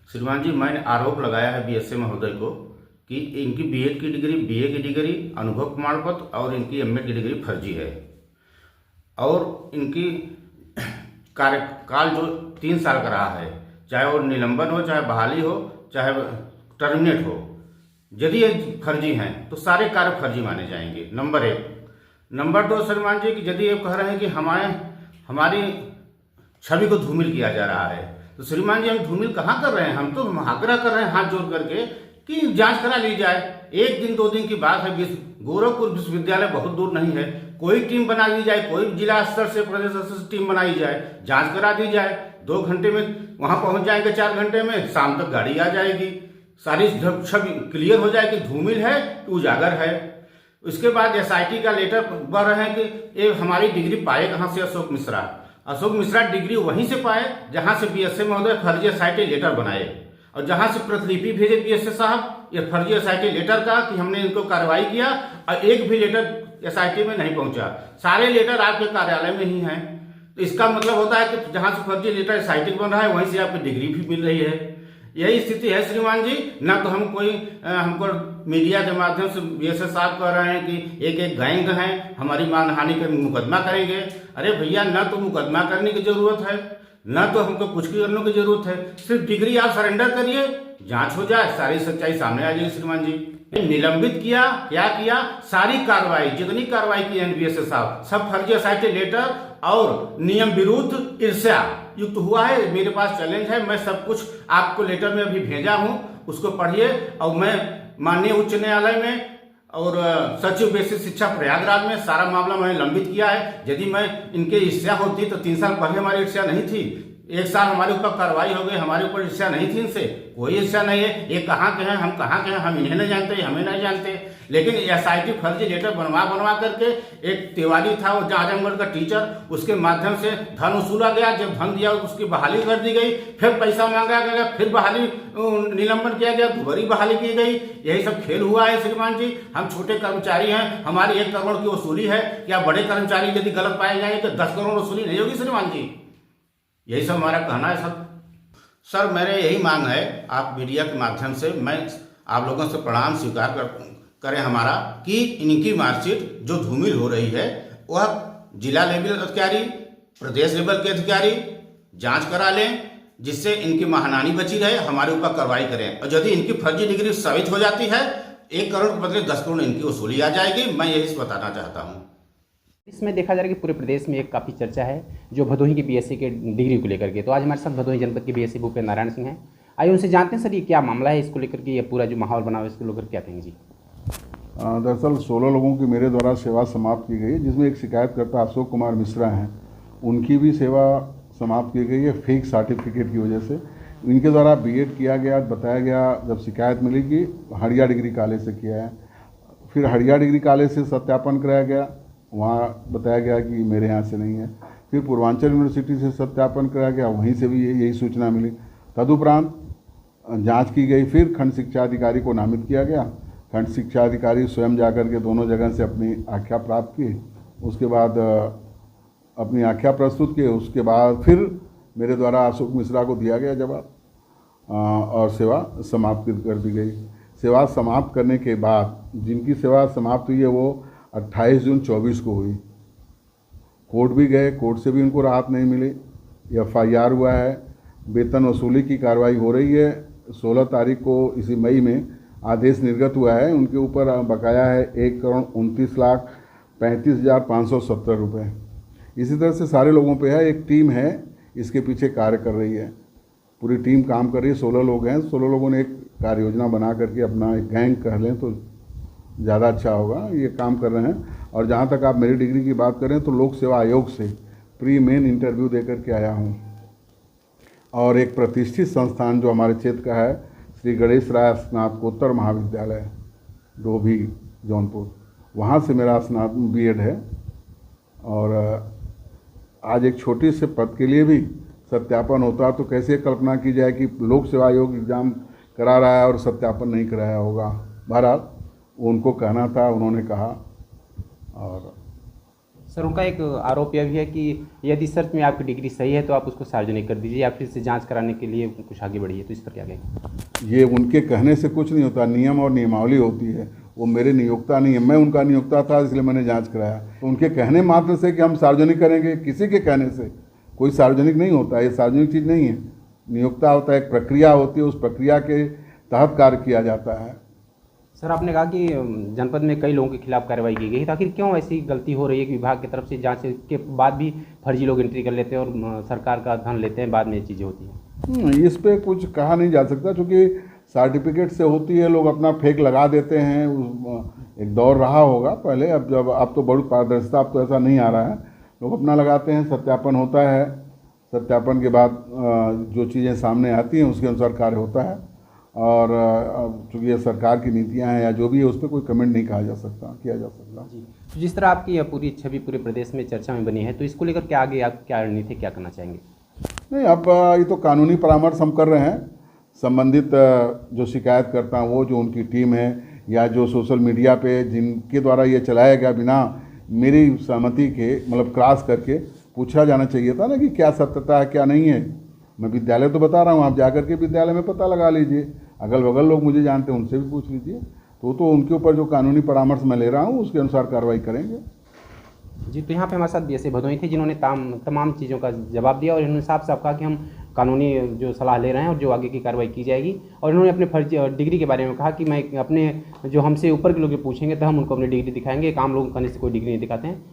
श्रीमान जी, मैंने आरोप लगाया है बीएसए महोदय को कि इनकी बीएड की डिग्री, बीए की डिग्री, अनुभव प्रमाण पत्र और इनकी एमएड की डिग्री फर्जी है। और इनकी कार्यकाल जो 3 साल का रहा है, चाहे वो निलंबन हो, चाहे बहाली हो, चाहे टर्मिनेट हो, यदि ये फर्जी हैं तो सारे कार्य फर्जी माने जाएंगे। नंबर 1। नंबर 2, श्रीमान जी, कि यदि ये कह रहे हैं कि हमारी छवि को धूमिल किया जा रहा है, तो श्रीमान जी हम धूमिल कहाँ कर रहे हैं? हम तो आग्रह कर रहे हैं हाथ जोड़ करके कि जांच करा ली जाए। 1 दिन 2 दिन की बात है। गोरखपुर विश्वविद्यालय बहुत दूर नहीं है। कोई टीम बना दी जाए, कोई जिला स्तर से, प्रदेश स्तर से टीम बनाई जाए, जांच करा दी जाए। 2 घंटे में वहां पहुंच जाएंगे, 4 घंटे में शाम तक गाड़ी आ जाएगी, सारी छवि क्लियर हो जाए कि धूमिल है कि उजागर है। उसके बाद एसआईटी का लेटर बढ़ रहे हैं कि ये हमारी डिग्री पाए कहाँ से? अशोक मिश्रा डिग्री वहीं से पाए जहां से बीएसए महोदय फर्जी एसआईटी लेटर बनाए, और जहां से प्रतिलिपि भेजे बीएसए साहब ये फर्जी एसआईटी लेटर का कि हमने इनको कार्रवाई किया, और एक भी लेटर एसआईटी में नहीं पहुंचा। सारे लेटर आपके कार्यालय में ही हैं। तो इसका मतलब होता है कि जहां से फर्जी लेटर एसआईटी बन रहा है वहीं से आपको डिग्री भी मिल रही है। यही स्थिति है श्रीमान जी। न तो हमको मीडिया के माध्यम से बीएसए साहब कह रहे हैं कि एक गैंग है, हमारी मानहानि का मुकदमा करेंगे। अरे भैया, न तो मुकदमा करने की जरूरत है, न तो हमको कुछ करने की जरूरत है। सिर्फ डिग्री आप सरेंडर करिए, जांच हो जाए, सारी सच्चाई सामने आ जाएगी श्रीमान जी। निलंबित किया, क्या किया? सारी कार्रवाई, जितनी कार्रवाई की है बीएसए साहब, सब फर्जी एसआईटी लेटर और नियम विरुद्ध ईर्ष्या युक्त हुआ है। मेरे पास चैलेंज है, मैं सब कुछ आपको लेटर में अभी भेजा हूं, उसको पढ़िए। और मैं माननीय उच्च न्यायालय में और सचिव बेसिक शिक्षा प्रयागराज में सारा मामला मैंने लंबित किया है। यदि मैं इनके ईर्ष्या होती तो 3 साल पहले हमारी ईर्ष्या नहीं थी। 1 साल हमारे ऊपर कार्रवाई हो गई, हमारे ऊपर ईर्ष्या नहीं थी इनसे, कोई ईर्ष्या नहीं है। ये कहाँ के हैं, हम कहाँ के हैं, हम इन्हें नहीं जानते, हमें नहीं जानते। लेकिन एसआईटी फर्जी लेटर बनवा करके, एक तिवारी था वो आजमगढ़ का टीचर, उसके माध्यम से धन वसूला गया। जब धन दिया उसकी बहाली कर दी गई, फिर पैसा मांगा गया, फिर बहाली निलंबन किया गया, दोबारा बहाली की गई। यही सब खेल हुआ है श्रीमान जी। हम छोटे कर्मचारी हैं, हमारी 1 करोड़ की वसूली है। क्या बड़े कर्मचारी यदि गलत पाए जाएंगे तो 10 करोड़ वसूली नहीं होगी श्रीमान जी? यही सब हमारा कहना है सर। मेरे यही मांग है, आप मीडिया के माध्यम से मैं आप लोगों से प्रणाम स्वीकार करें हमारा, कि इनकी मार्कशीट जो धूमिल हो रही है वह जिला लेवल अधिकारी, प्रदेश लेवल के अधिकारी जांच करा लें, जिससे इनकी महानानी बची रहे, हमारे ऊपर कार्रवाई करें। और यदि इनकी फर्जी डिग्री साबित हो जाती है, 1 करोड़ के बदले 10 करोड़ इनकी वसूली आ जाएगी। मैं यही बताना चाहता हूँ। इसमें देखा जा रहा है कि पूरे प्रदेश में एक काफ़ी चर्चा है जो भदोही की बीएससी के डिग्री को लेकर के। तो आज हमारे साथ भदोही जनपद के बीएससी भूपेंद्र नारायण सिंह हैं। आइए उनसे जानते हैं सर, ये क्या मामला है, इसको लेकर के ये पूरा जो माहौल बना हुआ है इसको लेकर क्या कहेंगे जी? दरअसल 16 लोगों की मेरे द्वारा सेवा समाप्त की गई, जिसमें एक शिकायतकर्ता अशोक कुमार मिश्रा हैं, उनकी भी सेवा समाप्त की गई है फेक सर्टिफिकेट की वजह से। इनके द्वारा बीएड किया गया, बताया गया जब शिकायत मिली कि हड़िया डिग्री कॉलेज से किया है। फिर हड़िया डिग्री कॉलेज से सत्यापन कराया गया, वहाँ बताया गया कि मेरे यहाँ से नहीं है। फिर पूर्वांचल यूनिवर्सिटी से सत्यापन कराया गया, वहीं से भी यही सूचना मिली। तदुपरांत जांच की गई, फिर खंड शिक्षा अधिकारी को नामित किया गया। खंड शिक्षा अधिकारी स्वयं जाकर के दोनों जगह से अपनी आख्या प्राप्त की, उसके बाद अपनी आख्या प्रस्तुत की। उसके बाद फिर मेरे द्वारा अशोक मिश्रा को दिया गया जवाब और सेवा समाप्त कर दी गई। सेवा समाप्त करने के बाद जिनकी सेवा समाप्त हुई है वो 28 जून 24 को हुई। कोर्ट भी गए, कोर्ट से भी उनको राहत नहीं मिली। FIR हुआ है, वेतन वसूली की कार्रवाई हो रही है। 16 तारीख को इसी मई में आदेश निर्गत हुआ है, उनके ऊपर बकाया है 1,29,35,570 रुपये। इसी तरह से सारे लोगों पे है। एक टीम है इसके पीछे कार्य कर रही है, पूरी टीम काम कर रही है। 16 लोग हैं, 16 लोगों ने एक कार्य योजना बना करके अपना एक गैंग कह लें तो ज़्यादा अच्छा होगा, ये काम कर रहे हैं। और जहाँ तक आप मेरी डिग्री की बात करें तो लोक सेवा आयोग से प्री मेन इंटरव्यू दे करके आया हूँ। और एक प्रतिष्ठित संस्थान जो हमारे क्षेत्र का है, श्री गणेश राय स्नातकोत्तर महाविद्यालय डोभी जौनपुर, वहाँ से मेरा स्नातक बीएड है। और आज एक छोटी से पद के लिए भी सत्यापन होता तो कैसे कल्पना की जाए कि लोक सेवा आयोग एग्ज़ाम करा रहा है और सत्यापन नहीं कराया होगा। बहरहाल उनको कहना था, उन्होंने कहा और सर उनका एक आरोप यह भी है कि यदि सच में आपकी डिग्री सही है तो आप उसको सार्वजनिक कर दीजिए या फिर से जांच कराने के लिए कुछ आगे बढ़िए, तो इस पर क्या कहेंगे? ये उनके कहने से कुछ नहीं होता, नियम और नियमावली होती है। वो मेरे नियोक्ता नहीं है, मैं उनका नियोक्ता था, इसलिए मैंने जांच कराया। तो उनके कहने मात्र से कि हम सार्वजनिक करेंगे, किसी के कहने से कोई सार्वजनिक नहीं होता, ये सार्वजनिक चीज़ नहीं है। नियोक्ता होता है, एक प्रक्रिया होती है, उस प्रक्रिया के तहत कार्य किया जाता है। सर आपने कहा कि जनपद में कई लोगों के खिलाफ कार्रवाई की गई, तो आखिर क्यों ऐसी गलती हो रही है कि विभाग की तरफ से जांच के बाद भी फर्जी लोग एंट्री कर लेते हैं और सरकार का धन लेते हैं, बाद में ये चीज़ें होती हैं? इस पे कुछ कहा नहीं जा सकता, क्योंकि सर्टिफिकेट से होती है, लोग अपना फेक लगा देते हैं। एक दौर रहा होगा पहले, अब तो बड़ी पारदर्शिता, अब तो ऐसा नहीं आ रहा है। लोग अपना लगाते हैं, सत्यापन होता है, सत्यापन के बाद जो चीज़ें सामने आती हैं उसके अनुसार कार्य होता है। और चूँकि ये सरकार की नीतियां हैं या जो भी है, उस पर कोई कमेंट नहीं किया जा सकता। जी, तो जिस तरह आपकी यह पूरी छवि पूरे प्रदेश में चर्चा में बनी है, तो इसको लेकर क्या आगे आप क्या रणनीति क्या करना चाहेंगे? नहीं, अब ये तो कानूनी परामर्श हम कर रहे हैं। संबंधित जो शिकायतकर्ता हैं, वो जो उनकी टीम है या जो सोशल मीडिया पे जिनके द्वारा ये चलाया गया बिना मेरी सहमति के, मतलब क्रॉस करके पूछा जाना चाहिए था ना कि क्या सत्यता है क्या नहीं है। मैं विद्यालय तो बता रहा हूँ, आप जाकर के विद्यालय में पता लगा लीजिए, अगल बगल लोग मुझे जानते हैं, उनसे भी पूछ लीजिए। तो उनके ऊपर जो कानूनी परामर्श मैं ले रहा हूँ उसके अनुसार कार्रवाई करेंगे। जी, तो यहाँ पे हमारे साथ बीएसए भदोही थे, जिन्होंने तमाम चीज़ों का जवाब दिया और इन्होंने साफ साफ कहा कि हम कानूनी जो सलाह ले रहे हैं और जो आगे की कार्रवाई की जाएगी। और इन्होंने अपने फर्जी डिग्री के बारे में कहा कि मैं अपने जो हमसे ऊपर के लोग पूछेंगे तो हम उनको अपनी डिग्री दिखाएंगे, एक आम लोग कहने से कोई डिग्री नहीं दिखाते हैं।